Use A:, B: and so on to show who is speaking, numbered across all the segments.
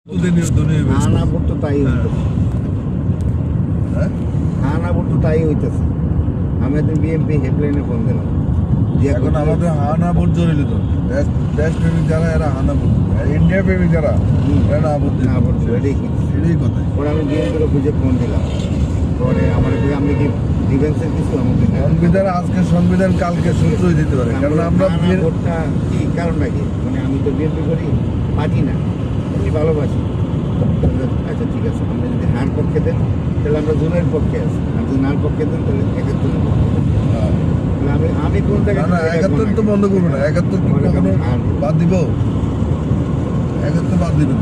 A: হানা ভোট তো তাই হইতেছে। হানা ভোট তো তাই হইতেছে। আমি একদিন বিএনপি হেল্পলাইনে ফোন দিলাম।
B: এখন আমাদের হানা ভোট জড়িত দেশ প্রেমিক যারা এরা হানা ভোট, ইন্ডিয়া প্রেমিক যারা এরা না ভোট
A: না ভোট
B: এটাই কথা।
A: পরে আমি বিএনপিকে বুঝে ফোন দিলাম। পরে আমার আমি কি ডিফেন্সের কিছু আমাকে
B: সংবিধান আজকে সংবিধান কালকে সূত্রই দিতে পারে, কারণ আমরা
A: ভোটটা কি কারণটা কি মানে আমি তো বিএনপি করি পার্টি না, আমি ভালোবাসি। আচ্ছা ঠিক আছে, আপনি যদি হার পক্ষে দেন তাহলে আমরা জুনের পক্ষে আছি, আর যদি নার পক্ষে দেন তাহলে 71 তাহলে আমি কোন জায়গায়
B: 71 তো বন্ধ করবো না, 71 কি কখনো বাদ দিব? 71 বাদ দিবেন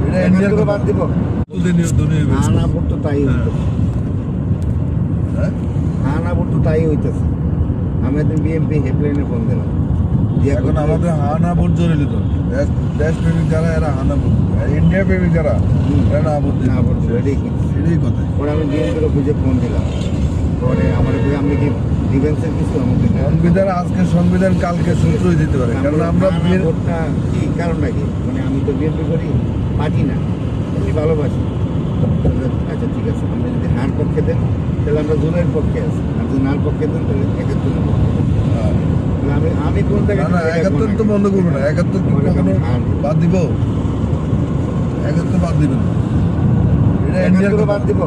B: এটা ইন্ডিয়ার
A: বাদ দিব। হানা ভোট তো তাই হইতেছে। হানা ভোট তো তাই হইতেছে। আমি একদিন বিএনপি হেল্পলাইনে ফোন দিলাম।
B: এখন আমাদের হানা ভোট জড়িত দেশ প্রেমিক যারা এরা হানা ভোট, ইন্ডিয়া প্রেমিক যারা এরা না ভোট এটাই কথা।
A: পরে আমি বিএনপিকে বুঝে ফোন দিলাম। পরে আমার আমি কি ডিফেন্সের কিছু আমাকে
B: সংবিধান আজকে সংবিধান কালকে সূত্রই দিতে পারে, কারণ আমরা
A: ভোটটা কি কারণটা কি মানে আমি তো বিএনপি করি পার্টি না, আমি ভালোবাসি। আচ্ছা ঠিক আছে, আপনি যদি হার পক্ষে দেন তাহলে আমরা জুনের পক্ষে আছি, আর যদি নার পক্ষে দেন তাহলে 71 তাহলে আমি কোন জায়গায়
B: 71 তো বন্ধ করবো না, 71 কি কখনো বাদ দিব? 71 বাদ দিবেন এটা ইন্ডিয়ার
A: বাদ দিব।